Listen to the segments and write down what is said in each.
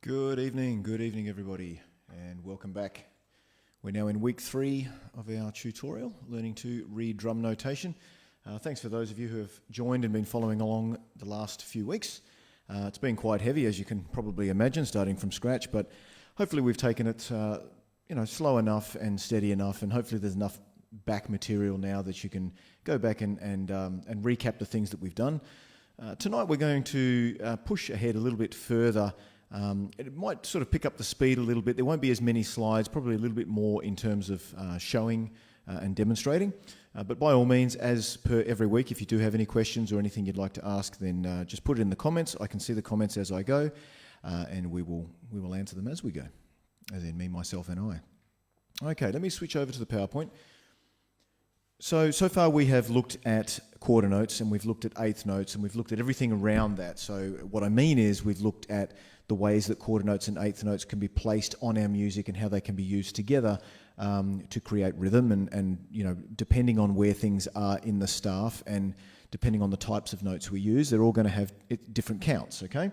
Good evening everybody, and welcome back. We're now in week 3 of our tutorial, learning to read drum notation. Thanks for those of you who have joined and been following along the last few weeks. It's been quite heavy, as you can probably imagine, starting from scratch, but hopefully we've taken it slow enough and steady enough, and hopefully there's enough back material now that you can go back and recap the things that we've done. Tonight we're going to push ahead a little bit further. It might sort of pick up the speed a little bit. There won't be as many slides, probably a little bit more in terms of showing and demonstrating. But by all means, as per every week, if you do have any questions or anything you'd like to ask, then just put it in the comments. I can see the comments as I go, and we will answer them as we go, as in me, myself, and I. Okay, let me switch over to the PowerPoint. So far we have looked at quarter notes, and we've looked at eighth notes, and we've looked at everything around that. So what I mean is we've looked at the ways that quarter notes and eighth notes can be placed on our music and how they can be used together to create rhythm, and depending on where things are in the staff and depending on the types of notes we use, they're all going to have different counts, okay?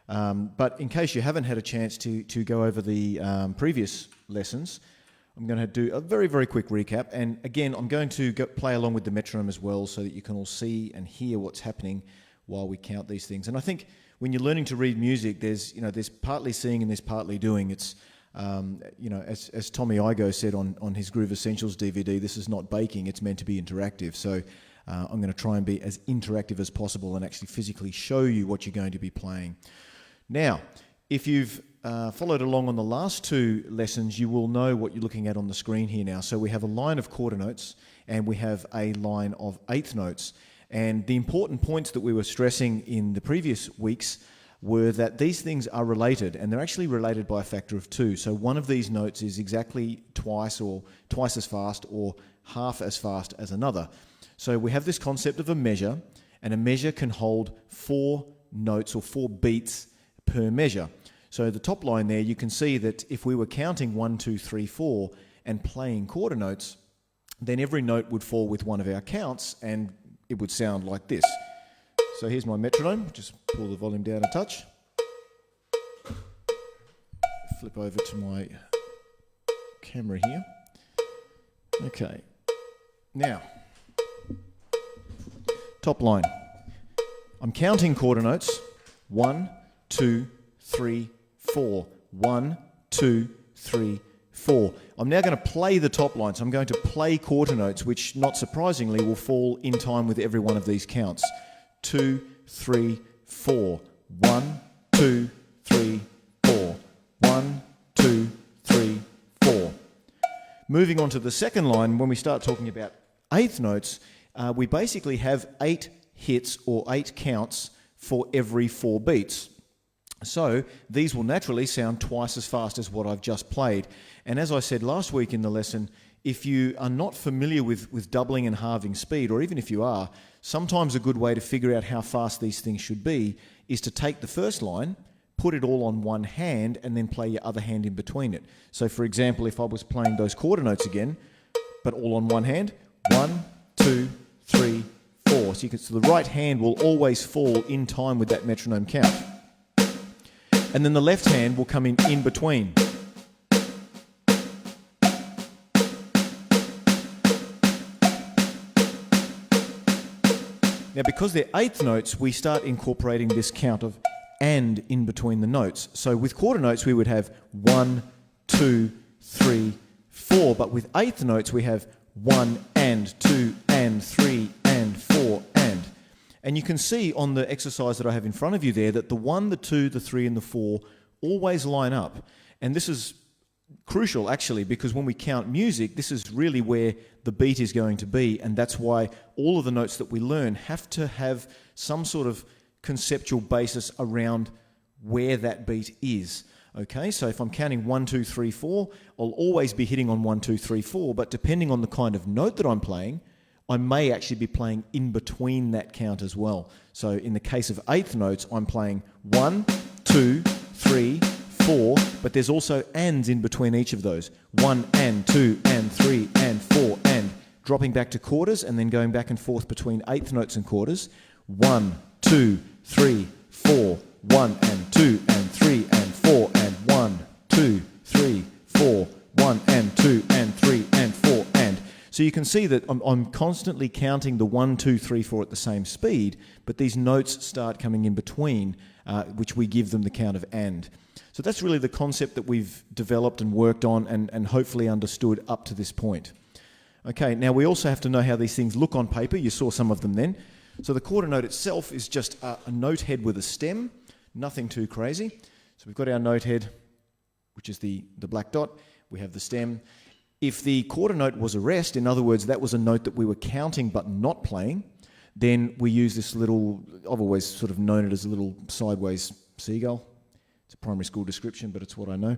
But in case you haven't had a chance to go over the previous lessons, I'm going to do a very, very quick recap, and again, I'm going to play along with the metronome as well so that you can all see and hear what's happening while we count these things. And I think when you're learning to read music, there's partly seeing and there's partly doing. It's as Tommy Igoe said on his Groove Essentials DVD, this is not baking, it's meant to be interactive. So I'm going to try and be as interactive as possible and actually physically show you what you're going to be playing. Now, if you've followed along on the last 2 lessons, you will know what you're looking at on the screen here now. So we have a line of quarter notes and we have a line of eighth notes. And the important points that we were stressing in the previous weeks were that these things are related, and they're actually related by a factor of 2. So one of these notes is exactly twice as fast or half as fast as another. So we have this concept of a measure, and a measure can hold 4 notes or 4 beats per measure. So the top line there, you can see that if we were counting 1, 2, 3, 4 and playing quarter notes, then every note would fall with one of our counts, and it would sound like this. So here's my metronome. Just pull the volume down a touch. Flip over to my camera here. Okay. Now, top line. I'm counting quarter notes. 1, 2, 3, 4. 1, 2, 3, 4. I'm now going to play the top line, so I'm going to play quarter notes, which, not surprisingly, will fall in time with every one of these counts. 2, 3, 4. 1, 2, 3, 4. 1, 2, 3, 4. Moving on to the second line, when we start talking about eighth notes, we basically have 8 hits or 8 counts for every 4 beats. So these will naturally sound twice as fast as what I've just played. And as I said last week in the lesson, if you are not familiar with doubling and halving speed, or even if you are, sometimes a good way to figure out how fast these things should be is to take the first line, put it all on one hand, and then play your other hand in between it. So for example, if I was playing those quarter notes again, but all on one hand, 1, 2, 3, 4. So the right hand will always fall in time with that metronome count. And then the left hand will come in between. Now, because they're eighth notes, we start incorporating this count of and in between the notes. So with quarter notes, we would have 1, 2, 3, 4. But with eighth notes, we have 1 and 2 and 3 and 4 and. And you can see on the exercise that I have in front of you there that the 1, the 2, the 3, and the 4 always line up. And this is crucial, actually, because when we count music, this is really where the beat is going to be. And that's why all of the notes that we learn have to have some sort of conceptual basis around where that beat is. Okay, so if I'm counting 1, 2, 3, 4, I'll always be hitting on 1, 2, 3, 4. But depending on the kind of note that I'm playing, I may actually be playing in between that count as well. So in the case of eighth notes, I'm playing 1, 2, 3, 4, but there's also ands in between each of those. 1 and 2 and 3 and 4 and. Dropping back to quarters and then going back and forth between eighth notes and quarters. 1, 2, 3, 4, 1 and 2 and 3 and 4 and So you can see that I'm constantly counting the 1, 2, 3, 4 at the same speed, but these notes start coming in between, which we give them the count of and. So that's really the concept that we've developed and worked on and hopefully understood up to this point. Okay, now we also have to know how these things look on paper. You saw some of them then. So the quarter note itself is just a note head with a stem, nothing too crazy. So we've got our note head, which is the black dot. We have the stem. If the quarter note was a rest, in other words, that was a note that we were counting but not playing, then we use this little, I've always sort of known it as a little sideways seagull. It's a primary school description, but it's what I know.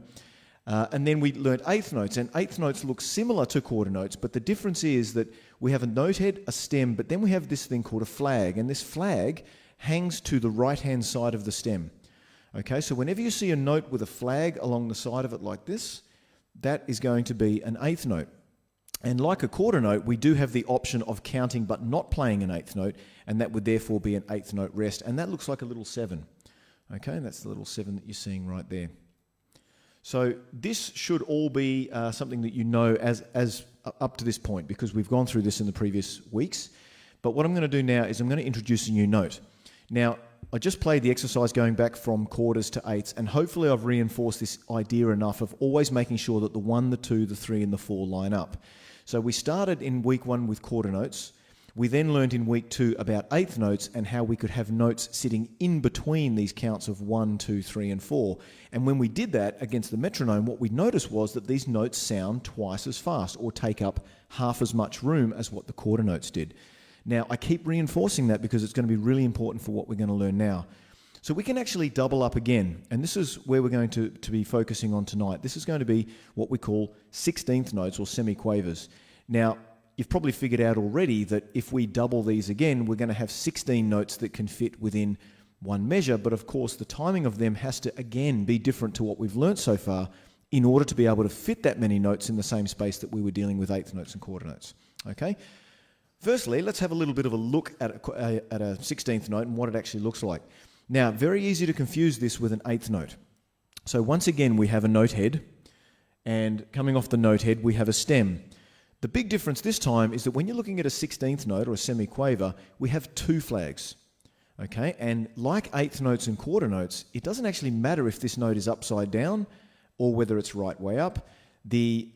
And then we learnt eighth notes, and eighth notes look similar to quarter notes, but the difference is that we have a note head, a stem, but then we have this thing called a flag, and this flag hangs to the right-hand side of the stem. Okay, so whenever you see a note with a flag along the side of it like this, that is going to be an eighth note. And like a quarter note, we do have the option of counting but not playing an eighth note, and that would therefore be an eighth note rest, and that looks like a little 7. Okay, that's the little 7 that you're seeing right there. So this should all be something that you know as up to this point, because we've gone through this in the previous weeks. But what I'm going to do now is I'm going to introduce a new note. Now, I just played the exercise going back from quarters to eighths, and hopefully I've reinforced this idea enough of always making sure that the 1, the 2, the 3 and the 4 line up. So we started in week 1 with quarter notes. We then learned in week 2 about eighth notes and how we could have notes sitting in between these counts of 1, 2, 3 and 4. And when we did that against the metronome, what we noticed was that these notes sound twice as fast or take up half as much room as what the quarter notes did. Now, I keep reinforcing that because it's going to be really important for what we're going to learn now. So we can actually double up again, and this is where we're going to be focusing on tonight. This is going to be what we call 16th notes or semiquavers. Now, you've probably figured out already that if we double these again, we're going to have 16 notes that can fit within one measure, but of course the timing of them has to again be different to what we've learnt so far in order to be able to fit that many notes in the same space that we were dealing with eighth notes and quarter notes. Okay? Firstly, let's have a little bit of a look at a 16th note and what it actually looks like. Now, very easy to confuse this with an eighth note. So once again, we have a note head, and coming off the note head, we have a stem. The big difference this time is that when you're looking at a 16th note or a semiquaver, we have 2 flags. Okay, and like eighth notes and quarter notes, it doesn't actually matter if this note is upside down or whether it's right way up. The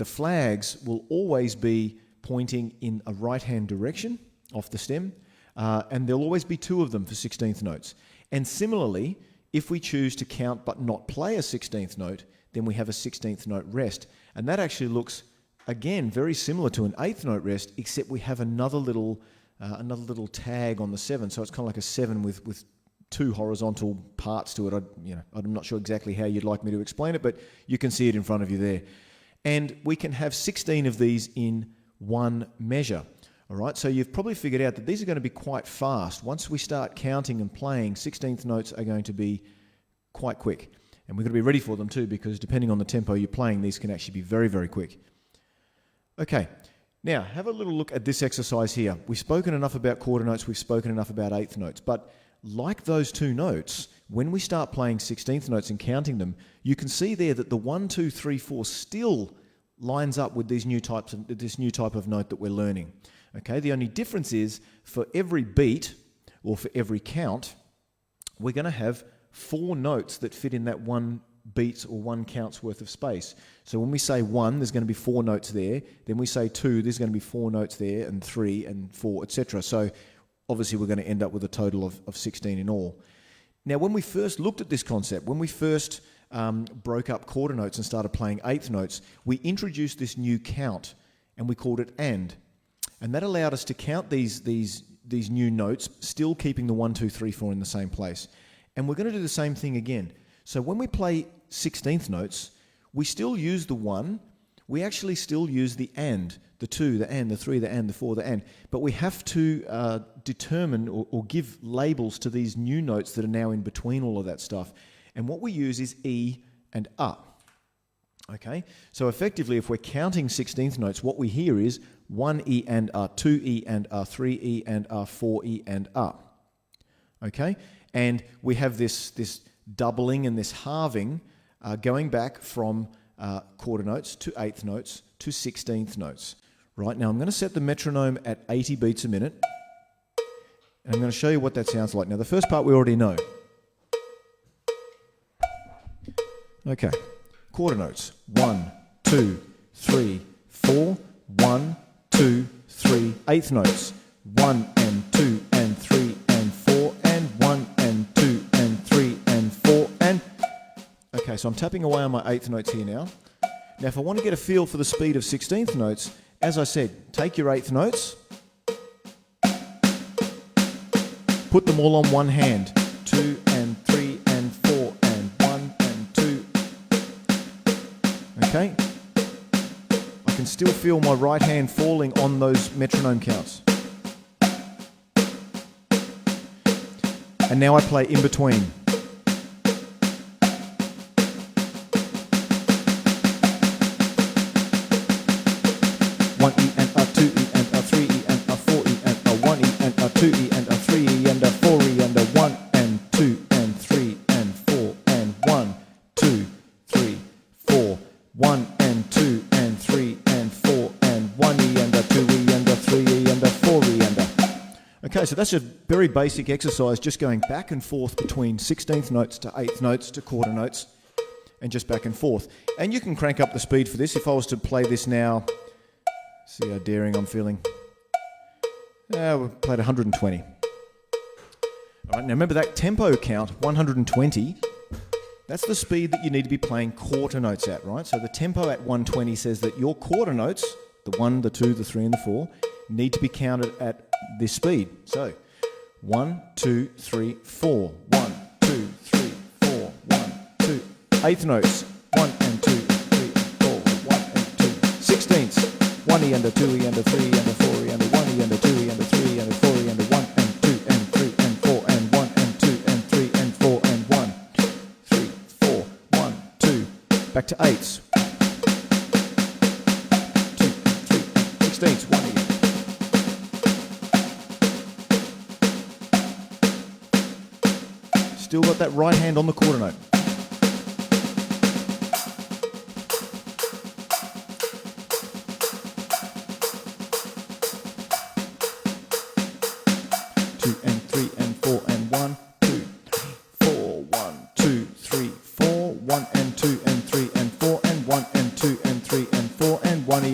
flags will always be pointing in a right-hand direction off the stem, and there'll always be 2 of them for 16th notes. And similarly, if we choose to count but not play a 16th note, then we have a 16th note rest. And that actually looks, again, very similar to an eighth note rest, except we have another little tag on the 7. So it's kind of like a 7 with 2 horizontal parts to it. I'm not sure exactly how you'd like me to explain it, but you can see it in front of you there. And we can have 16 of these in one measure. All right, so you've probably figured out that these are going to be quite fast. Once we start counting and playing, 16th notes are going to be quite quick. And we've got to be ready for them too, because depending on the tempo you're playing, these can actually be very, very quick. Okay, now have a little look at this exercise here. We've spoken enough about quarter notes, we've spoken enough about eighth notes, but like those 2 notes, when we start playing 16th notes and counting them, you can see there that the 1, 2, 3, 4 still lines up with this new type of note that we're learning. Okay, the only difference is for every beat or for every count, we're going to have 4 notes that fit in that 1 beat or 1 count's worth of space. So when we say 1, there's going to be 4 notes there. Then we say 2, there's going to be 4 notes there, and 3 and 4, etc. So obviously we're going to end up with a total of 16 in all. Now, when we first looked at this concept, when we first broke up quarter notes and started playing eighth notes, we introduced this new count, and we called it and. And that allowed us to count these new notes, still keeping the 1, 2, 3, 4 in the same place. And we're going to do the same thing again. So when we play 16th notes, we still use the 1, we actually still use the and, the 2, the and, the 3, the and, the 4, the and. But we have to determine or give labels to these new notes that are now in between all of that stuff. And what we use is E and A. Okay? So effectively, if we're counting 16th notes, what we hear is 1 E and A, 2 E and A, 3 E and A, 4 E and A. Okay? And we have this doubling and this halving going back from quarter notes to eighth notes to 16th notes. Right, now I'm going to set the metronome at 80 beats a minute. And I'm going to show you what that sounds like. Now the first part we already know. Okay, quarter notes. 1, 2, 3, 4. 1, 2, 3. Eighth notes. 1 and 2 and 3 and 4 and 1 and 2 and 3 and 4 and... Okay, so I'm tapping away on my eighth notes here now. Now if I want to get a feel for the speed of 16th notes, as I said, take your eighth notes, put them all on one hand. 2 and 3 and 4 and 1 and 2. Okay? I can still feel my right hand falling on those metronome counts. And now I play in between. One E and a 2 E and a 3 E and a 4 E and a 1 E and a 2 E and a 3 E and a 4 E and a 1 and 2 and 3 and 4 and 1, 2, 3, 4, 1 and 2 and 3 and 4 and 1 E and a 2 E and a 3 E and a 4 E and a... Okay, so that's a very basic exercise, just going back and forth between 16th notes to 8th notes to quarter notes, and just back and forth. And you can crank up the speed for this. If I was to play this now, see how daring I'm feeling. We played 120. All right, now remember that tempo count, 120, that's the speed that you need to be playing quarter notes at, right? So the tempo at 120 says that your quarter notes, the 1, the 2, the 3, and the 4, need to be counted at this speed. So 1, 2, 3, 4. 1, 2, 3, 4. 1, 2. Eighth notes. 1 and 2 and 3 and 4. 1 and 2. Sixteenths. 1 E and a 2 E and a 3 and a 4 E and a 1 E and a 2 E and a 3 and a 4 E and a 1 and 2 and 3 and 4 and 1 and 2 and 3 and 4 and 1, 3, 4, 1, 2. Back to eighths. 2 and 3 and sixteenths. 1 E. Still got that right hand on the quarter note.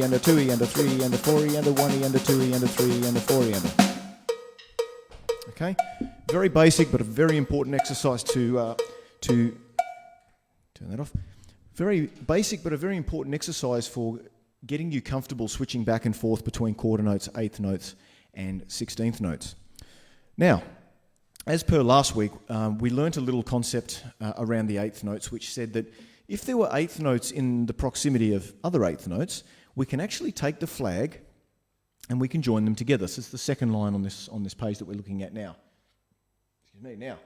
And a 2 E and a 3 and a 4 E and a 1 E and a 2 E and a 3 and a 4 E and a... Okay, very basic but a very important exercise to turn that off. Very basic but a very important exercise for getting you comfortable switching back and forth between quarter notes, eighth notes and 16th notes. Now, as per last week, we learnt a little concept around the eighth notes which said that if there were eighth notes in the proximity of other eighth notes, we can actually take the flag and we can join them together. So it's the second line on this page that we're looking at now. Excuse me. Now,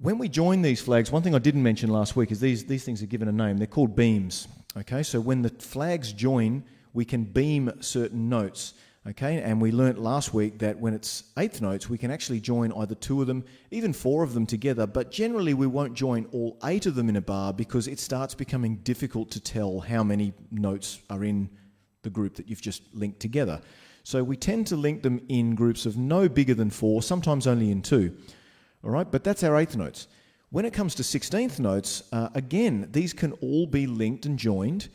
when we join these flags, one thing I didn't mention last week is these things are given a name. They're called beams. Okay, so when the flags join, we can beam certain notes. Okay, and we learnt last week that when it's eighth notes, we can actually join either 2 of them, even 4 of them together, but generally we won't join all 8 of them in a bar because it starts becoming difficult to tell how many notes are in the group that you've just linked together. So we tend to link them in groups of no bigger than 4, sometimes only in 2. All right, but that's our eighth notes. When it comes to 16th notes, again, these can all be linked and joined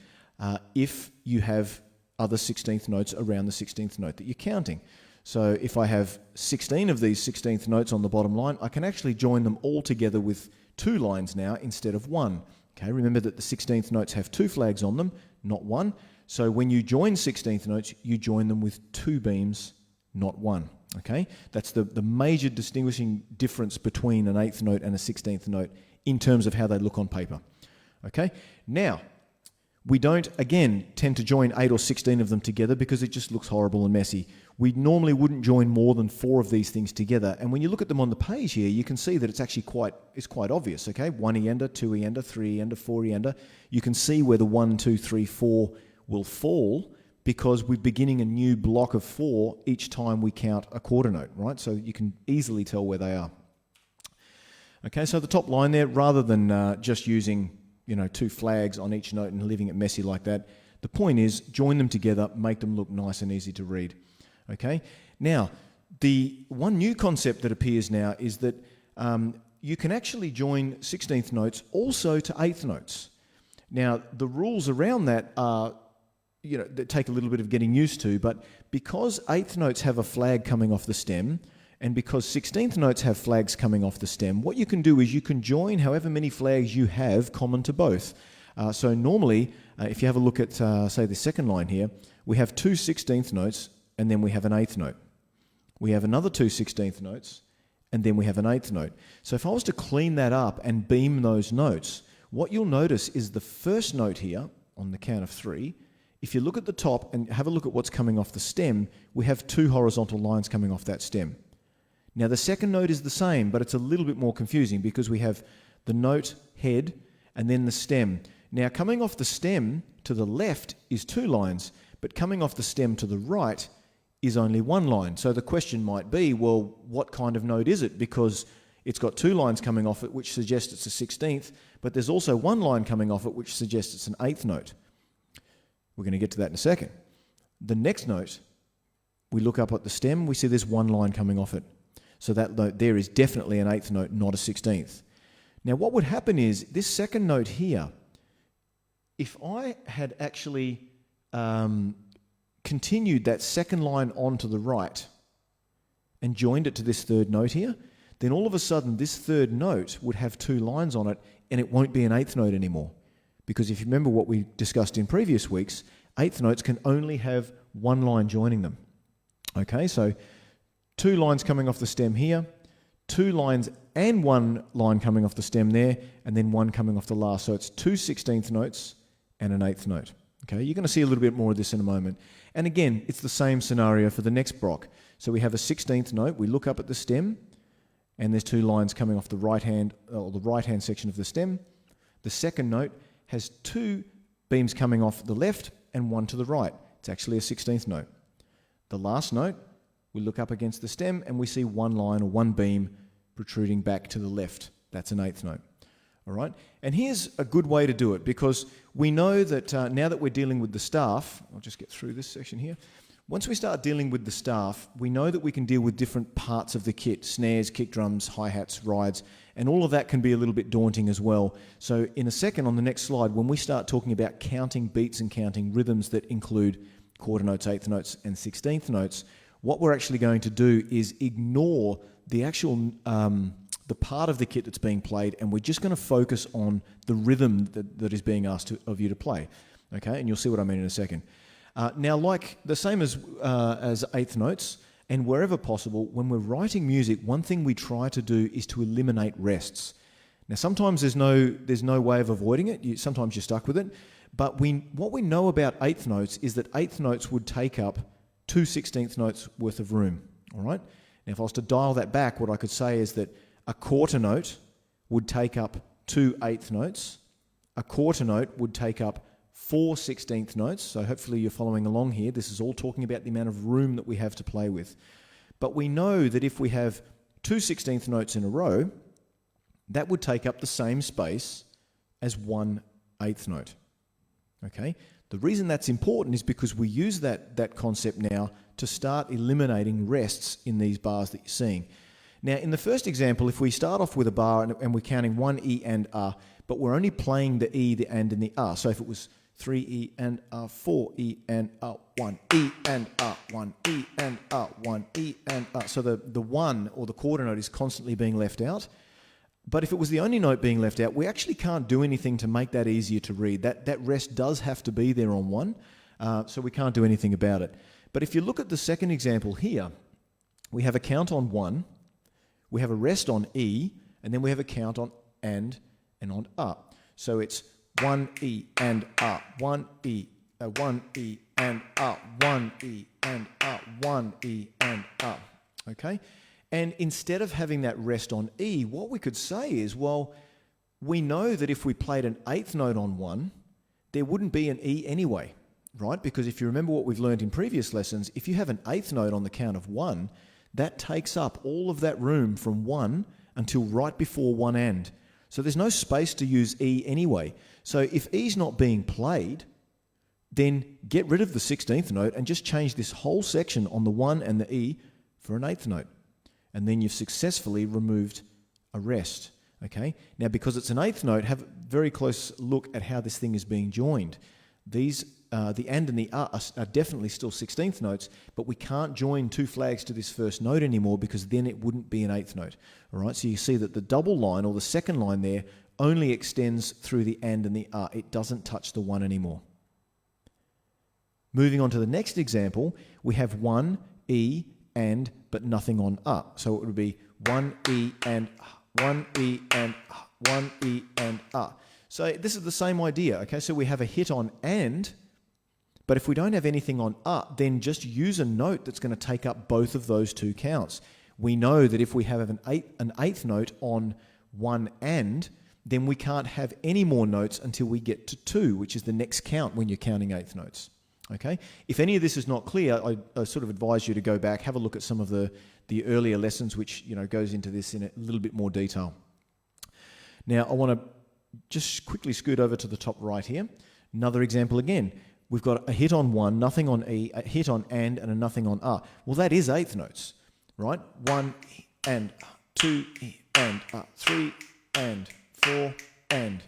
if you have other 16th notes around the 16th note that you're counting. So if I have 16 of these 16th notes on the bottom line, I can actually join them all together with 2 lines now instead of 1. Okay, remember that the 16th notes have 2 flags on them, not 1. So when you join 16th notes, you join them with 2 beams, not 1. Okay, that's the major distinguishing difference between an 8th note and a 16th note in terms of how they look on paper. Okay, now, we don't, again, tend to join 8 or 16 of them together because it just looks horrible and messy. We normally wouldn't join more than 4 of these things together. And when you look at them on the page here, you can see that it's actually quite obvious, okay? 1 eender, 2 eender, 3 eender, 4 eender. You can see where the 1, 2, 3, 4 will fall because we're beginning a new block of 4 each time we count a quarter note, right? So you can easily tell where they are. Okay, so the top line there, rather than just using 2 flags on each note and leaving it messy like that, The point is, join them together, make them look nice and easy to read. Okay? Now, the one new concept that appears now is that you can actually join 16th notes also to 8th notes. Now, the rules around that are, that take a little bit of getting used to, but because 8th notes have a flag coming off the stem, and because 16th notes have flags coming off the stem, what you can do is you can join however many flags you have common to both. So normally, if you have a look at, say, the second line here, we have 2 16th notes, and then we have an 8th note. We have another 2 16th notes, and then we have an 8th note. So if I was to clean that up and beam those notes, what you'll notice is the first note here, on the count of 3, if you look at the top and have a look at what's coming off the stem, we have 2 horizontal lines coming off that stem. Now the second note is the same, but it's a little bit more confusing because we have the note head and then the stem. Now coming off the stem to the left is 2 lines, but coming off the stem to the right is only 1 line. So the question might be, well, what kind of note is it? Because it's got 2 lines coming off it, which suggests it's a 16th, but there's also 1 line coming off it, which suggests it's an 8th note. We're going to get to that in a second. The next note, we look up at the stem, we see there's 1 line coming off it. So that note there is definitely an 8th note, not a 16th. Now what would happen is, this second note here, if I had actually continued that second line on to the right and joined it to this third note here, then all of a sudden this third note would have 2 lines on it and it won't be an 8th note anymore. Because if you remember what we discussed in previous weeks, 8th notes can only have 1 line joining them. Okay, so 2 lines coming off the stem here, 2 lines and 1 line coming off the stem there, and then 1 coming off the last. So it's 2 16th notes and an 8th note. Okay, you're going to see a little bit more of this in a moment. And again, it's the same scenario for the next block. So we have a 16th note, we look up at the stem, and there's 2 lines coming off the right-hand section of the stem. The second note has 2 beams coming off the left and 1 to the right. It's actually a 16th note. The last note, we look up against the stem and we see 1 line or 1 beam protruding back to the left. That's an 8th note. All right? And here's a good way to do it, because we know that now that we're dealing with the staff, I'll just get through this section here. Once we start dealing with the staff, we know that we can deal with different parts of the kit: snares, kick drums, hi-hats, rides, and all of that can be a little bit daunting as well. So in a second, on the next slide, when we start talking about counting beats and counting rhythms that include quarter notes, 8th notes, and 16th notes, what we're actually going to do is ignore the actual the part of the kit that's being played, and we're just going to focus on the rhythm that is being asked of you to play. Okay, and you'll see what I mean in a second. Now, like the same as 8th notes, and wherever possible, when we're writing music, one thing we try to do is to eliminate rests. Now, sometimes there's no way of avoiding it. Sometimes you're stuck with it. But what we know about 8th notes is that 8th notes would take up 2 16th notes worth of room. All right. Now, if I was to dial that back, what I could say is that a quarter note would take up 2 8th notes. A quarter note would take up 4 16th notes. So hopefully you're following along here. This is all talking about the amount of room that we have to play with. But we know that if we have 2 16th notes in a row, that would take up the same space as 1 8th note. Okay? The reason that's important is because we use that concept now to start eliminating rests in these bars that you're seeing. Now, in the first example, if we start off with a bar and we're counting 1 E and R, but we're only playing the E, the and the R. So if it was 3 E and R, 4 E and R, 1 E and R, 1 E and R, 1 E and R. So the 1 or the quarter note is constantly being left out. But if it was the only note being left out, we actually can't do anything to make that easier to read. That rest does have to be there on 1, so we can't do anything about it. But if you look at the second example here, we have a count on 1, we have a rest on E, and then we have a count on and on R. So it's 1 E and R, 1 E, 1 E and R, 1 E and R, 1 E and R. Okay? And instead of having that rest on E, what we could say is, well, we know that if we played an 8th note on 1, there wouldn't be an E anyway, right? Because if you remember what we've learned in previous lessons, if you have an 8th note on the count of 1, that takes up all of that room from 1 until right before 1 and. So there's no space to use E anyway. So if E's not being played, then get rid of the 16th note and just change this whole section on the 1 and the E for an 8th note. And then you've successfully removed a rest. Okay? Now, because it's an 8th note, have a very close look at how this thing is being joined. These, the and the are definitely still 16th notes, but we can't join two flags to this first note anymore because then it wouldn't be an 8th note. All right? So you see that the double line, or the second line there, only extends through the and the are. It doesn't touch the 1 anymore. Moving on to the next example, we have 1 E and, but nothing on So it would be 1 E and 1 E and 1 E and So this is the same idea, okay? So we have a hit on and, but if we don't have anything on then just use a note that's going to take up both of those two counts. We know that if we have an 8th note on 1 and, then we can't have any more notes until we get to 2, which is the next count when you're counting 8th notes. Okay? If any of this is not clear, I sort of advise you to go back, have a look at some of the earlier lessons, which goes into this in a little bit more detail. Now, I want to just quickly scoot over to the top right here. Another example again. We've got a hit on 1, nothing on E, a hit on and a nothing on Well, that is 8th notes, right? 1 E and 2 E and 3 and 4 and.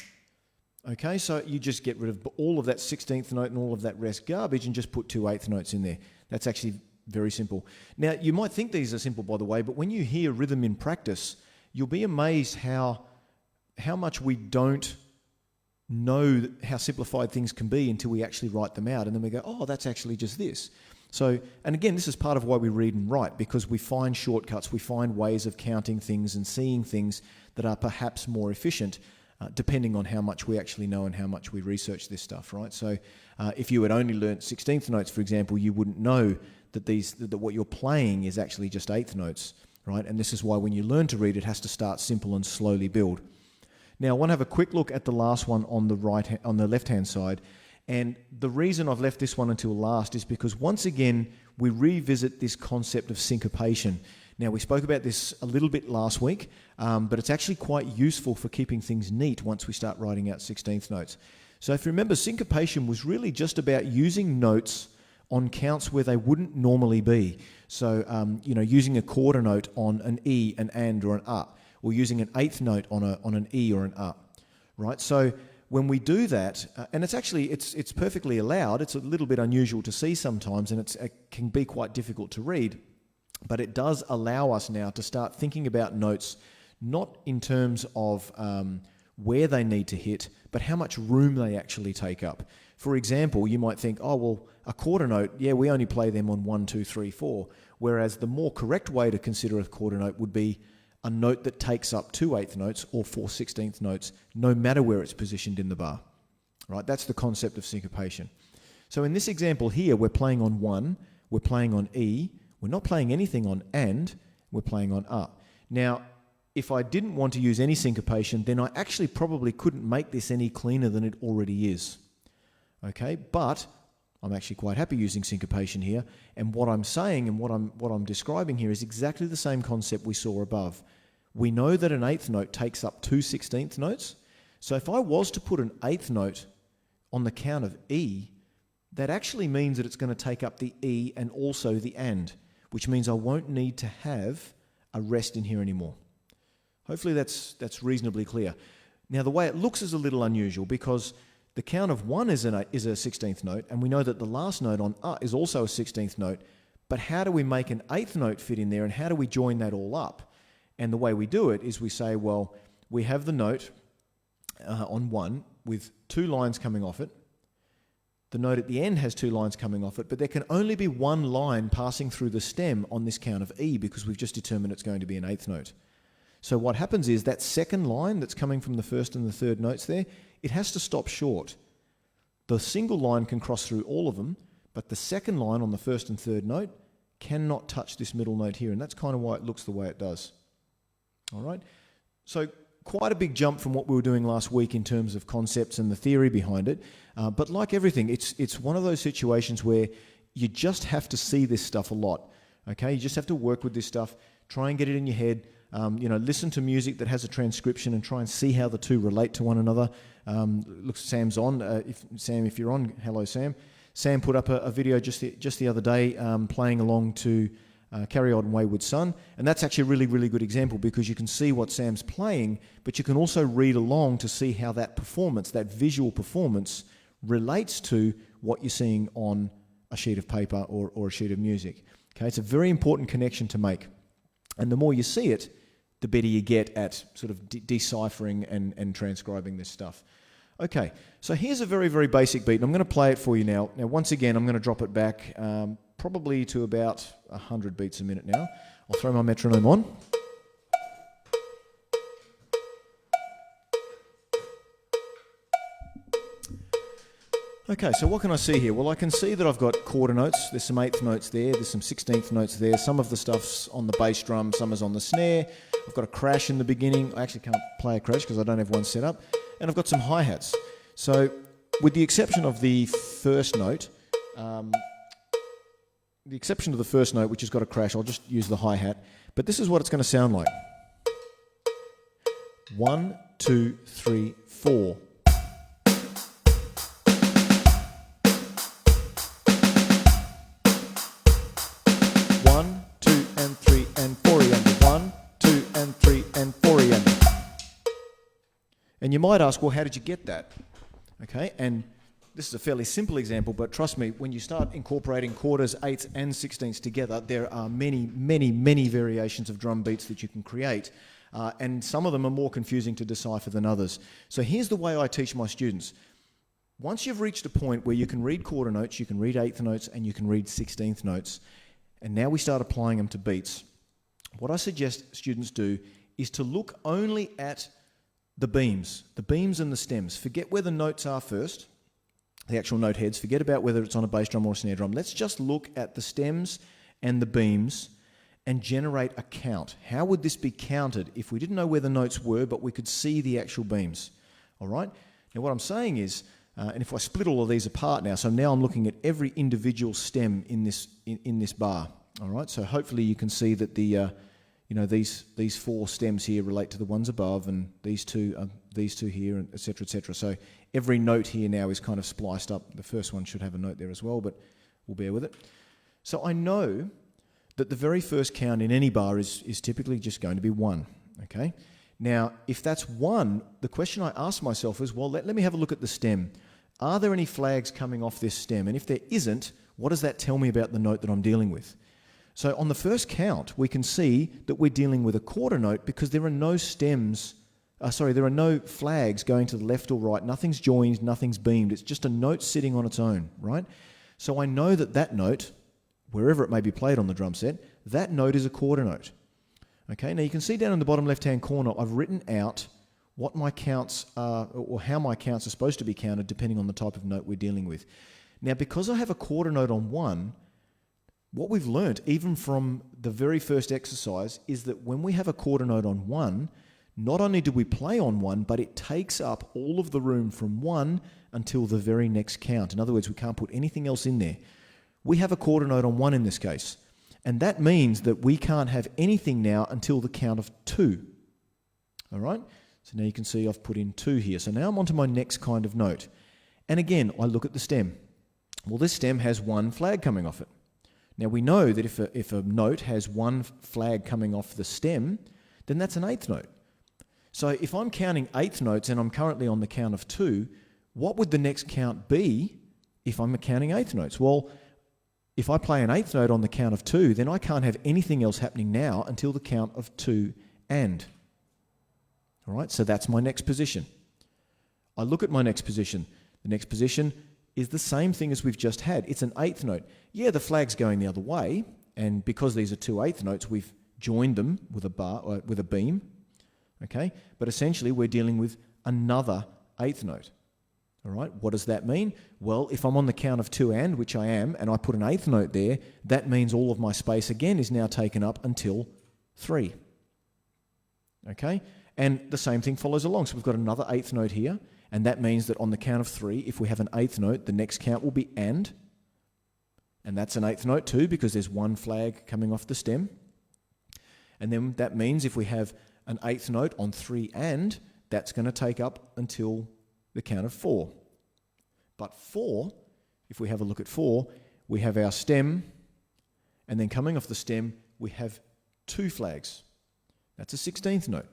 Okay, so you just get rid of all of that 16th note and all of that rest garbage and just put 2 8th notes in there. That's actually very simple. Now, you might think these are simple, by the way, but when you hear rhythm in practice, you'll be amazed how much we don't know how simplified things can be until we actually write them out. And then we go, oh, that's actually just this. So, and again, this is part of why we read and write, because we find shortcuts, we find ways of counting things and seeing things that are perhaps more efficient, depending on how much we actually know and how much we research this stuff, right? So if you had only learnt 16th notes, for example, you wouldn't know that what you're playing is actually just 8th notes, right? And this is why when you learn to read, it has to start simple and slowly build. Now, I want to have a quick look at the last one on the left-hand side. And the reason I've left this one until last is because once again, we revisit this concept of syncopation. Now, we spoke about this a little bit last week, but it's actually quite useful for keeping things neat once we start writing out 16th notes. So if you remember, syncopation was really just about using notes on counts where they wouldn't normally be. So, using a quarter note on an E, an and, or an or using an 8th note on an E or an right? So when we do that, and it's perfectly allowed, it's a little bit unusual to see sometimes, and it can be quite difficult to read, but it does allow us now to start thinking about notes not in terms of where they need to hit, but how much room they actually take up. For example, you might think, oh, well, a quarter note, yeah, we only play them on 1, 2, 3, 4, whereas the more correct way to consider a quarter note would be a note that takes up 2 8th notes or 4 16th notes, no matter where it's positioned in the bar. Right? That's the concept of syncopation. So in this example here, we're playing on 1, we're playing on E, we're not playing anything on and, we're playing on Now, if I didn't want to use any syncopation, then I actually probably couldn't make this any cleaner than it already is. Okay, but I'm actually quite happy using syncopation here, and what I'm saying and what I'm describing here is exactly the same concept we saw above. We know that an 8th note takes up 2 16th notes, so if I was to put an 8th note on the count of E, that actually means that it's going to take up the E and also the and, which means I won't need to have a rest in here anymore. Hopefully that's reasonably clear. Now, the way it looks is a little unusual because the count of 1 is a 16th note, and we know that the last note on is also a 16th note, but how do we make an 8th note fit in there, and how do we join that all up? And the way we do it is we say, well, we have the note on 1 with 2 lines coming off it. The note at the end has 2 lines coming off it, but there can only be 1 line passing through the stem on this count of E because we've just determined it's going to be an 8th note. So what happens is that second line that's coming from the first and the third notes there, it has to stop short. The single line can cross through all of them, but the second line on the first and third note cannot touch this middle note here, and that's kind of why it looks the way it does. All right? So quite a big jump from what we were doing last week in terms of concepts and the theory behind it. But like everything, it's one of those situations where you just have to see this stuff a lot. Okay? You just have to work with this stuff, try and get it in your head. Listen to music that has a transcription and try and see how the two relate to one another. Looks Sam's on. If you're on, hello Sam. Sam put up a video just the other day playing along to Carry On Wayward Son, and that's actually a really, really good example because you can see what Sam's playing, but you can also read along to see how that performance, that visual performance, relates to what you're seeing on a sheet of paper or a sheet of music. Okay, it's a very important connection to make, and the more you see it, the better you get at sort of deciphering and transcribing this stuff. Okay, so here's a very, very basic beat, and I'm going to play it for you now. Now, once again, I'm going to drop it back probably to about 100 beats a minute now. I'll throw my metronome on. Okay, so what can I see here? Well, I can see that I've got quarter notes. There's some eighth notes there. There's some 16th notes there. Some of the stuff's on the bass drum. Some is on the snare. I've got a crash in the beginning. I actually can't play a crash because I don't have one set up. And I've got some hi-hats. So with the exception of the first note, which has got a crash, I'll just use the hi-hat. But this is what it's going to sound like. 1, 2, 3, 4. 1, 2, and 3, and 4 yonder. 1, 2, and 3, and 4 yonder. And you might ask, well, how did you get that? Okay, and this is a fairly simple example, but trust me, when you start incorporating quarters, eighths, and sixteenths together, there are many, many, many variations of drum beats that you can create, and some of them are more confusing to decipher than others. So here's the way I teach my students. Once you've reached a point where you can read quarter notes, you can read eighth notes, and you can read 16th notes, and now we start applying them to beats, what I suggest students do is to look only at the beams and the stems. Forget where the notes are first, the actual note heads. Forget about whether it's on a bass drum or a snare drum. Let's just look at the stems and the beams and generate a count. How would this be counted if we didn't know where the notes were, but we could see the actual beams? All right? Now what I'm saying is, and if I split all of these apart now, so now I'm looking at every individual stem in this bar. All right? So hopefully you can see that the these 4 stems here relate to the ones above, and these two here, and et cetera, et cetera. So every note here now is kind of spliced up. The first one should have a note there as well, but we'll bear with it. So I know that the very first count in any bar is typically just going to be 1, okay? Now, if that's 1, the question I ask myself is, well, let me have a look at the stem. Are there any flags coming off this stem? And if there isn't, what does that tell me about the note that I'm dealing with? So on the first count, we can see that we're dealing with a quarter note because there are no there are no flags going to the left or right. Nothing's joined, nothing's beamed. It's just a note sitting on its own, right? So I know that note, wherever it may be played on the drum set, that note is a quarter note. Okay, now you can see down in the bottom left-hand corner, I've written out what my counts are, or how my counts are supposed to be counted depending on the type of note we're dealing with. Now, because I have a quarter note on 1, what we've learnt, even from the very first exercise, is that when we have a quarter note on 1, not only do we play on 1, but it takes up all of the room from 1 until the very next count. In other words, we can't put anything else in there. We have a quarter note on 1 in this case, and that means that we can't have anything now until the count of 2. All right? So now you can see I've put in 2 here. So now I'm on to my next kind of note. And again, I look at the stem. Well, this stem has 1 flag coming off it. Now, we know that if a note has 1 flag coming off the stem, then that's an eighth note. So if I'm counting eighth notes and I'm currently on the count of 2, what would the next count be if I'm counting eighth notes? Well, if I play an eighth note on the count of 2, then I can't have anything else happening now until the count of 2 and. All right, so that's my next position. I look at my next position. The next position is the same thing as we've just had. It's an eighth note. Yeah, the flag's going the other way, and because these are 2 eighth notes, we've joined them with a bar or with a beam. Okay, but essentially we're dealing with another eighth note. All right, what does that mean? Well, if I'm on the count of 2 and, which I am, and I put an eighth note there, that means all of my space again is now taken up until 3. Okay, and the same thing follows along. So we've got another eighth note here, and that means that on the count of 3, if we have an eighth note, the next count will be and that's an eighth note too because there's 1 flag coming off the stem. And then that means if we have an eighth note on 3 and, that's going to take up until the count of 4. But 4 if we have a look at 4, we have our stem, and then coming off the stem, we have 2 flags. That's a 16th note.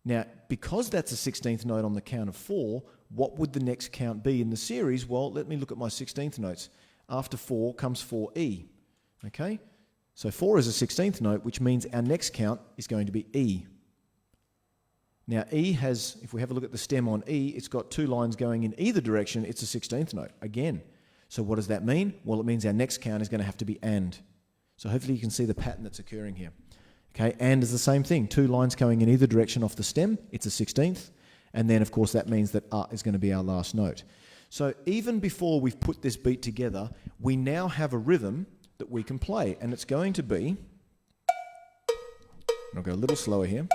Now, because that's a 16th note on the count of 4, what would the next count be in the series? Well, let me look at my 16th notes. After 4 comes 4E. Okay? So 4 is a 16th note, which means our next count is going to be E. Now, E has, if we have a look at the stem on E, it's got 2 lines going in either direction. It's a 16th note again. So what does that mean? Well, it means our next count is going to have to be AND. So hopefully you can see the pattern that's occurring here. Okay, AND is the same thing. 2 lines going in either direction off the stem. It's a 16th. And then, of course, that means that is going to be our last note. So even before we've put this beat together, we now have a rhythm that we can play. And it's going to be, I'll go a little slower here.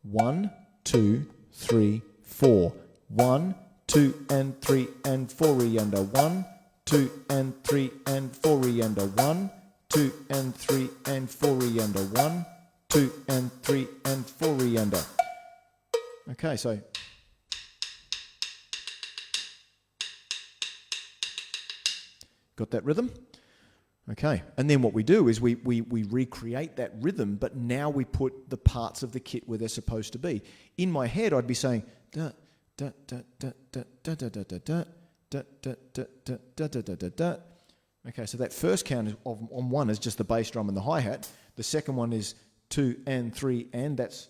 1, 2, 3, 4. 1, 2, and 3, and 4 E under. 1, 2, and 3, and 4 E under. 1, 2, and 3, and 4 E under. 1, 2, and 3, and 4 E under. Okay, so got that rhythm? Okay, and then what we do is we recreate that rhythm, but now we put the parts of the kit where they're supposed to be. In my head, I'd be saying da da da da da da da da da da da da da da da da da. Okay, so that first count on 1 is just the bass drum and the hi-hat. The second one is 2 and 3 and that's,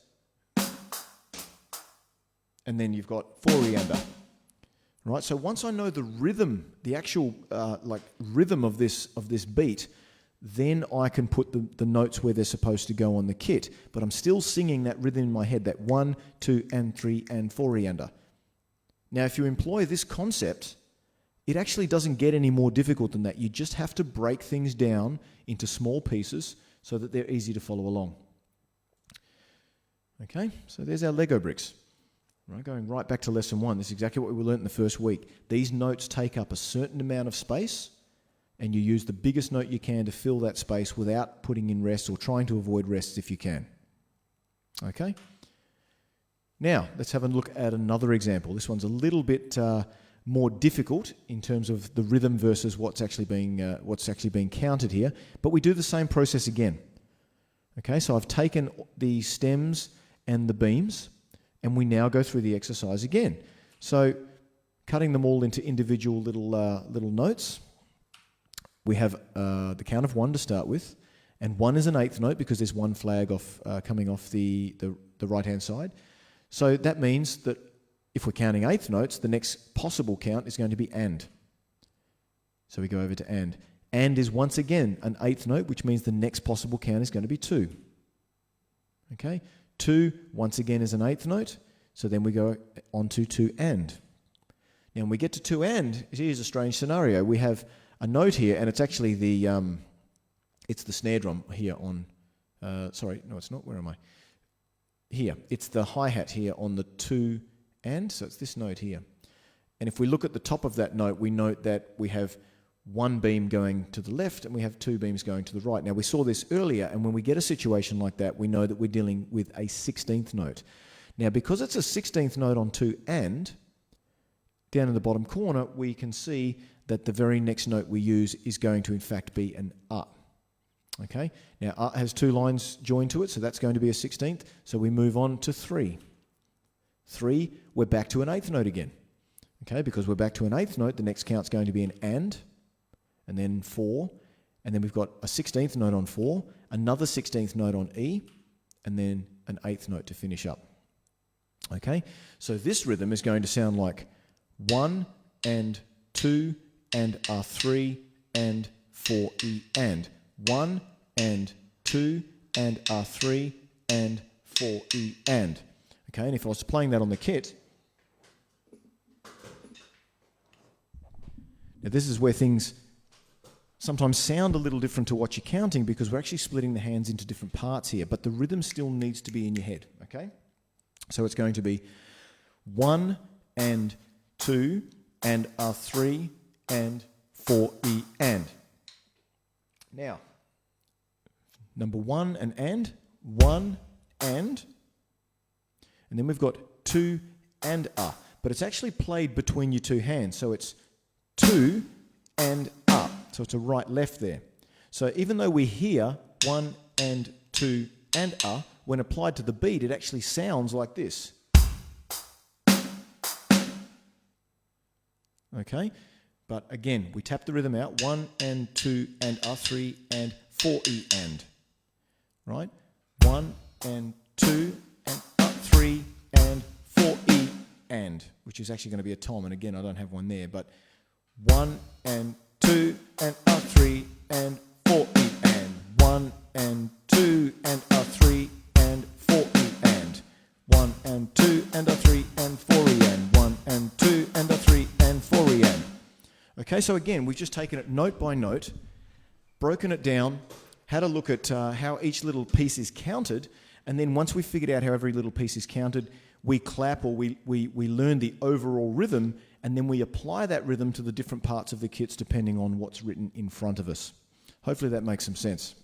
and then you've got 4 E under. Right, so once I know the rhythm, the actual rhythm of this beat, then I can put the notes where they're supposed to go on the kit. But I'm still singing that rhythm in my head, that 1, 2, and 3, and 4 E under. Now, if you employ this concept, it actually doesn't get any more difficult than that. You just have to break things down into small pieces so that they're easy to follow along. Okay, so there's our Lego bricks. Right, going right back to lesson 1, this is exactly what we learned in the first week. These notes take up a certain amount of space, and you use the biggest note you can to fill that space without putting in rests or trying to avoid rests if you can. Okay? Now, let's have a look at another example. This one's a little bit more difficult in terms of the rhythm versus what's actually being counted here, but we do the same process again. Okay, so I've taken the stems and the beams, and we now go through the exercise again. So, cutting them all into individual little notes. We have the count of 1 to start with, and 1 is an 8th note because there's 1 flag coming off the right-hand side. So that means that if we're counting 8th notes, the next possible count is going to be AND. So we go over to AND. AND is once again an 8th note, which means the next possible count is going to be 2. Okay? 2, once again, is an 8th note, so then we go on to 2 and. Now, when we get to 2 and, here's a strange scenario. We have a note here, and it's actually it's the snare drum here on, sorry, no, it's not, where am I? Here, it's the hi-hat here on the 2 and, so it's this note here. And if we look at the top of that note, we note that we have 1 beam going to the left and we have 2 beams going to the right. Now, we saw this earlier, and when we get a situation like that, we know that we're dealing with a 16th note. Now, because it's a 16th note on 2 and, down in the bottom corner, we can see that the very next note we use is going to, in fact, be an Okay? Now, has 2 lines joined to it, so that's going to be a 16th. So we move on to 3. 3, we're back to an 8th note again. Okay, because we're back to an 8th note, the next count's going to be an and then 4, and then we've got a 16th note on 4, another 16th note on E, and then an 8th note to finish up. Okay, so this rhythm is going to sound like 1 and 2 and 3 and 4 E and 1 and 2 and 3 and 4 E and. Okay, and if I was playing that on the kit, now this is where things sometimes sound a little different to what you're counting because we're actually splitting the hands into different parts here, but the rhythm still needs to be in your head, okay? So it's going to be 1 and 2 and 3 and 4 E and. Now, number 1 and 1 and then we've got 2 and but it's actually played between your two hands. So it's 2 and up. So it's a right-left there. So even though we hear 1 and 2 and when applied to the beat, it actually sounds like this. Okay? But again, we tap the rhythm out. 1 and 2 and 3 and 4 E and. Right? 1 and 2 and 3 and 4 E and, which is actually going to be a tom. And again, I don't have one there, but 1 and 2 and 3 and 4 E and. 1 and 2 and 3 and 4 E and. 1 and 2 and 3 and 4 E and. 1 and 2 and 3 and 4 E and. Okay, so again, we've just taken it note by note, broken it down, had a look at how each little piece is counted, and then once we've figured out how every little piece is counted, we clap or we learn the overall rhythm, and then we apply that rhythm to the different parts of the kits depending on what's written in front of us. Hopefully that makes some sense.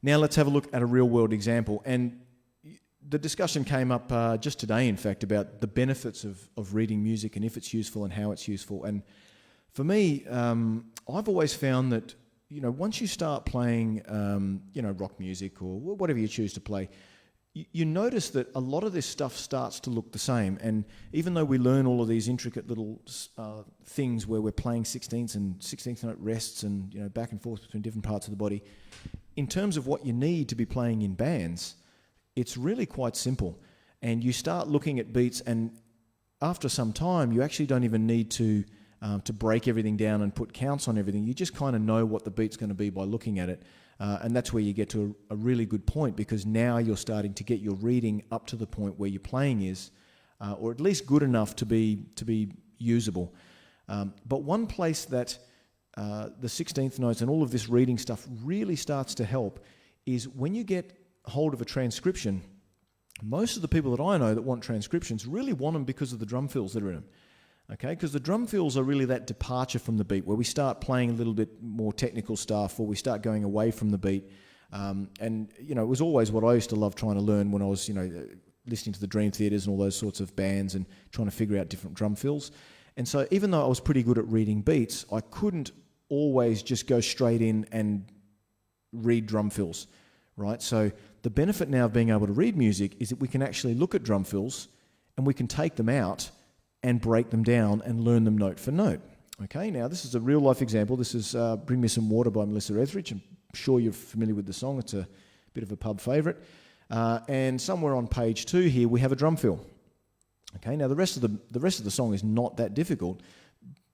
Now let's have a look at a real-world example. And the discussion came up just today, in fact, about the benefits of reading music and if it's useful and how it's useful. And for me, I've always found that, once you start playing, rock music or whatever you choose to play, you notice that a lot of this stuff starts to look the same. And even though we learn all of these intricate little things where we're playing 16ths and 16th-note rests and, back and forth between different parts of the body, in terms of what you need to be playing in bands, it's really quite simple. And you start looking at beats, and after some time, you actually don't even need to break everything down and put counts on everything. You just kind of know what the beat's going to be by looking at it. And that's where you get to a really good point, because now you're starting to get your reading up to the point where your playing is, or at least good enough to be usable. But one place that the 16th notes and all of this reading stuff really starts to help is when you get hold of a transcription. Most of the people that I know that want transcriptions really want them because of the drum fills that are in them. Okay, because the drum fills are really that departure from the beat, where we start playing a little bit more technical stuff, or we start going away from the beat. And it was always what I used to love trying to learn when I was, listening to the Dream Theaters and all those sorts of bands and trying to figure out different drum fills. And so even though I was pretty good at reading beats, I couldn't always just go straight in and read drum fills, right? So the benefit now of being able to read music is that we can actually look at drum fills and we can take them out and break them down and learn them note for note. Okay, now this is a real-life example. This is Bring Me Some Water by Melissa Etheridge. I'm sure you're familiar with the song. It's a bit of a pub favourite. And somewhere on page 2 here, we have a drum fill. Okay, now the rest of the song is not that difficult,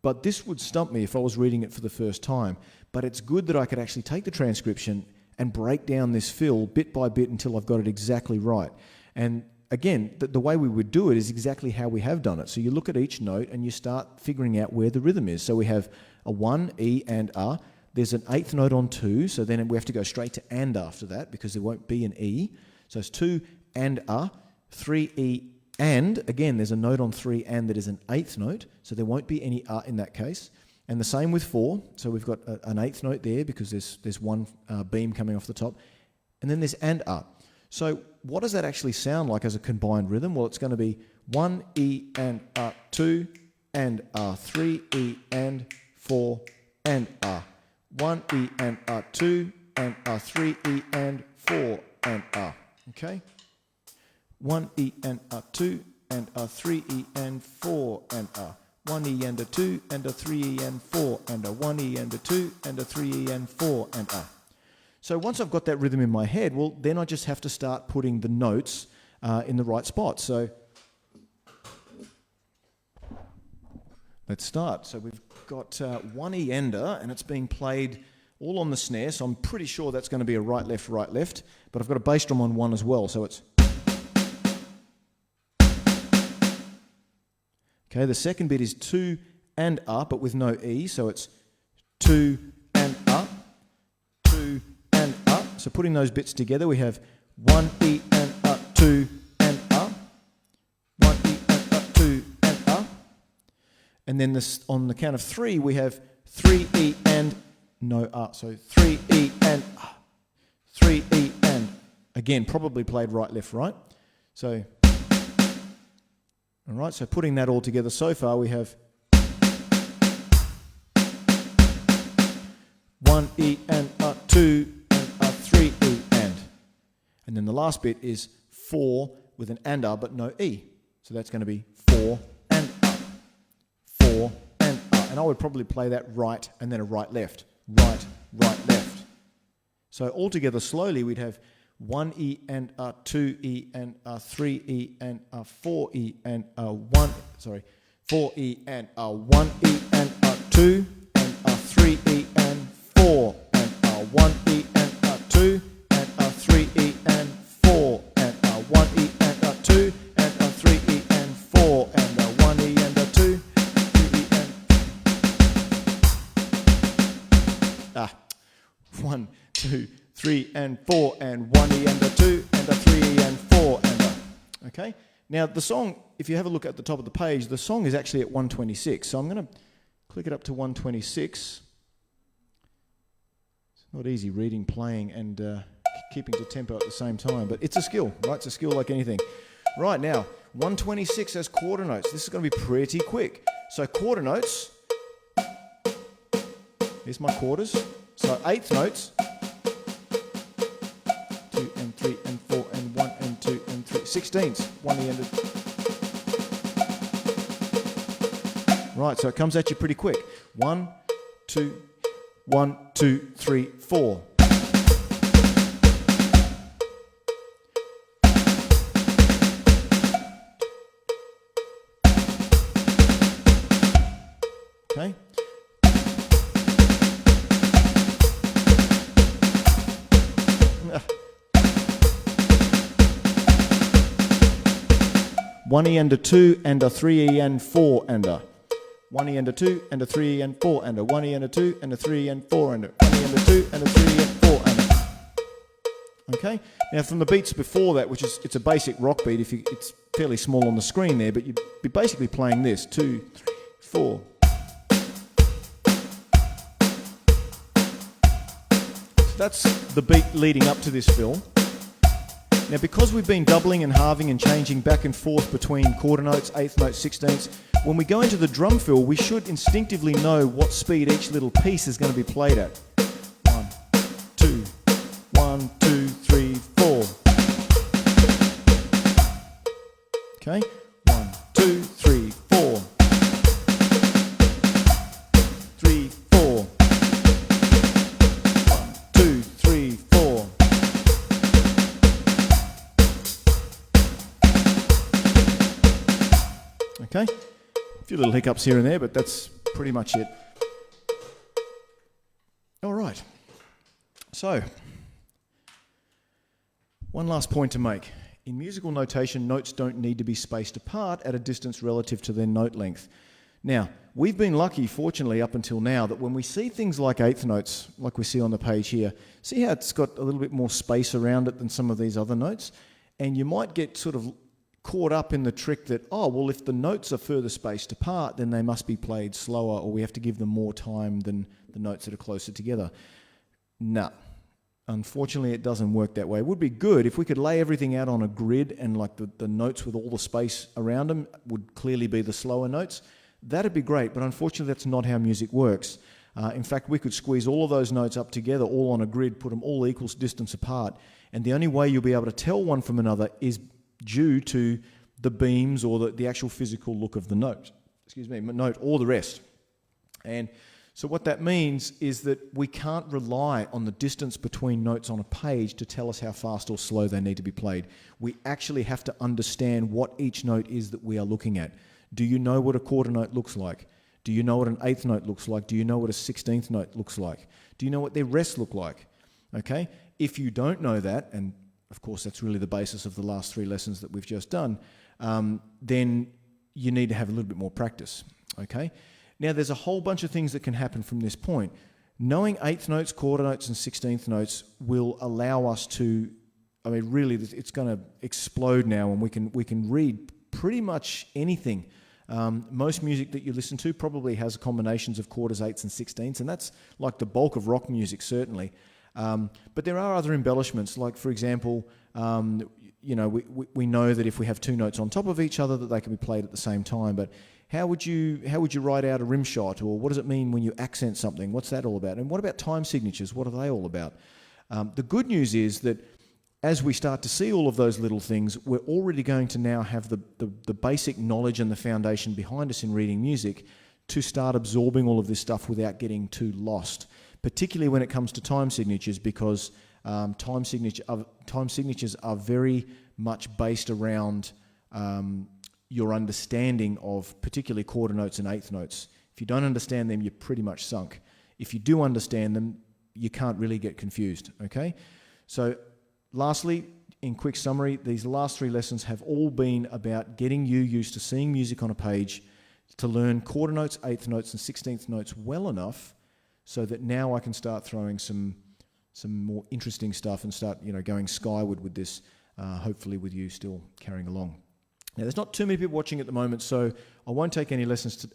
but this would stump me if I was reading it for the first time. But it's good that I could actually take the transcription and break down this fill bit by bit until I've got it exactly right. And again, the way we would do it is exactly how we have done it. So you look at each note and you start figuring out where the rhythm is. So we have a 1, E, and A. There's an 8th note on 2, so then we have to go straight to and after that because there won't be an E. So it's 2 and A, 3 E, and again, there's a note on 3 and that is an 8th note, so there won't be any A in that case. And the same with 4, so we've got an 8th note there because there's one beam coming off the top. And then there's and A. So what does that actually sound like as a combined rhythm? Well, it's going to be 1 E and A, 2 and A, 3 E and 4 and A. 1 E and A, 2 and A, 3 E and 4 and A. Okay? 1 E and A, 2 and A, 3 E and 4 and A. 1 E and a 2 and a 3 E and 4 and a 1 E and a 2 and a 3 E and 4 and A. So once I've got that rhythm in my head, well, then I just have to start putting the notes in the right spot. So let's start. So we've got 1 E ender, and it's being played all on the snare, so I'm pretty sure that's going to be a right, left, but I've got a bass drum on 1 as well, so it's... Okay, the second bit is 2 and A, but with no E, so it's 2 and A, 2 and A. So putting those bits together, we have 1 E and A, 2 and A, 1 E and A, 2 and A. And then this, on the count of 3, we have 3 E and no A. So 3 E and A, 3 E and, again, probably played right, left, right. So... All right, so putting that all together so far, we have 1 E and a 2 and a 3 E and then the last bit is 4 with an and a but no E. So that's going to be 4 and a, 4 and a. And I would probably play that right and then a right left, right, right, left. So altogether slowly we'd have 1 E and a 2 E and a 3 E and a 4 E and a 4 E and a 1 E and a 2 and a 3 E and 4 and a 1 E and a 2 and a 3 E and 4 and a 1 E and a 2 and a 3 E and 4 and a 1 E and a 2, 3 E and 1, 2, 3 and 4 and 1 E and a 2 and a 3 E and 4 and a. Okay? Now the song, if you have a look at the top of the page, the song is actually at 126. So I'm going to click it up to 126. It's not easy reading, playing and keeping to tempo at the same time, but it's a skill, right? It's a skill like anything. Right, now 126 as quarter notes. This is going to be pretty quick. So quarter notes, here's my quarters. So eighth notes, 2 and 3 and 4 and 1 and 2 and 3. Sixteenths, 1 E and a... Right, so it comes at you pretty quick. 1, 2, 1, 2, 3, 4. Okay. One E and a 2 and a 3 E and 4 and a 1 E and a 2 and a 3 E and 4 and a 1 E and a 2 and a 3 E and 4 and a 1 E and a 2 and a 3 E and 4 and a. Okay. Now from the beats before that, which is it's a basic rock beat. It's fairly small on the screen there, but you'd be basically playing this 2, 3, 4. So that's the beat leading up to this fill. Now, because we've been doubling and halving and changing back and forth between quarter notes, eighth notes, sixteenths, when we go into the drum fill, we should instinctively know what speed each little piece is going to be played at. 1, 2, 1, 2, 3, 4. Okay? 1, 2, 3, 4. 3, 4. 1, 2, 3, 4. Okay, a few little hiccups here and there, but that's pretty much it. All right, so one last point to make. In musical notation, notes don't need to be spaced apart at a distance relative to their note length. Now, we've been lucky, fortunately, up until now, that when we see things like eighth notes, like we see on the page here, see how it's got a little bit more space around it than some of these other notes? And you might get sort of caught up in the trick that, oh, well, if the notes are further spaced apart, then they must be played slower, or we have to give them more time than the notes that are closer together. Nah. Unfortunately, it doesn't work that way. It would be good if we could lay everything out on a grid and like the notes with all the space around them would clearly be the slower notes. That'd be great, but unfortunately, that's not how music works. In fact, we could squeeze all of those notes up together, all on a grid, put them all equal distance apart, and the only way you'll be able to tell one from another is due to the beams or the actual physical look of the note, note or the rest. And so what that means is that we can't rely on the distance between notes on a page to tell us how fast or slow they need to be played. We actually have to understand what each note is that we are looking at. Do you know what a quarter note looks like? Do you know what an eighth note looks like? Do you know what a 16th note looks like? Do you know what their rests look like? Okay? If you don't know that, and of course, that's really the basis of the last 3 lessons that we've just done, then you need to have a little bit more practice, okay? Now, there's a whole bunch of things that can happen from this point. Knowing eighth notes, quarter notes, and 16th notes will allow us to, I mean, really, it's going to explode now, and we can read pretty much anything. Most music that you listen to probably has combinations of quarters, eighths, and 16ths, and that's like the bulk of rock music, certainly. But there are other embellishments, like, for example, we know that if we have two notes on top of each other that they can be played at the same time. But how would you write out a rim shot, or what does it mean when you accent something? What's that all about? And what about time signatures? What are they all about? The good news is that as we start to see all of those little things, we're already going to now have the basic knowledge and the foundation behind us in reading music to start absorbing all of this stuff without getting too lost, particularly when it comes to time signatures, because time signatures are very much based around your understanding of particularly quarter notes and eighth notes. If you don't understand them, you're pretty much sunk. If you do understand them, you can't really get confused, okay? So lastly, in quick summary, these last three lessons have all been about getting you used to seeing music on a page to learn quarter notes, eighth notes, and 16th notes well enough so that now I can start throwing some more interesting stuff and start going skyward with this, hopefully with you still carrying along. Now, there's not too many people watching at the moment, so I won't take any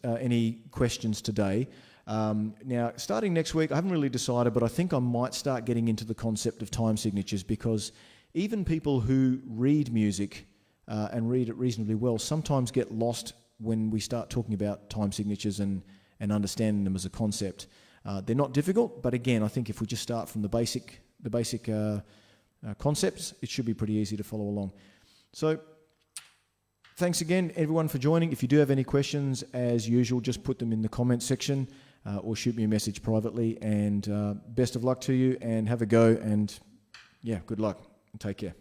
any questions today. Now, starting next week, I haven't really decided, but I think I might start getting into the concept of time signatures, because even people who read music and read it reasonably well sometimes get lost when we start talking about time signatures and understanding them as a concept. They're not difficult, but again, I think if we just start from the basic concepts, it should be pretty easy to follow along. So, thanks again, everyone, for joining. If you do have any questions, as usual, just put them in the comments section or shoot me a message privately. And best of luck to you, and have a go. And yeah, good luck and take care.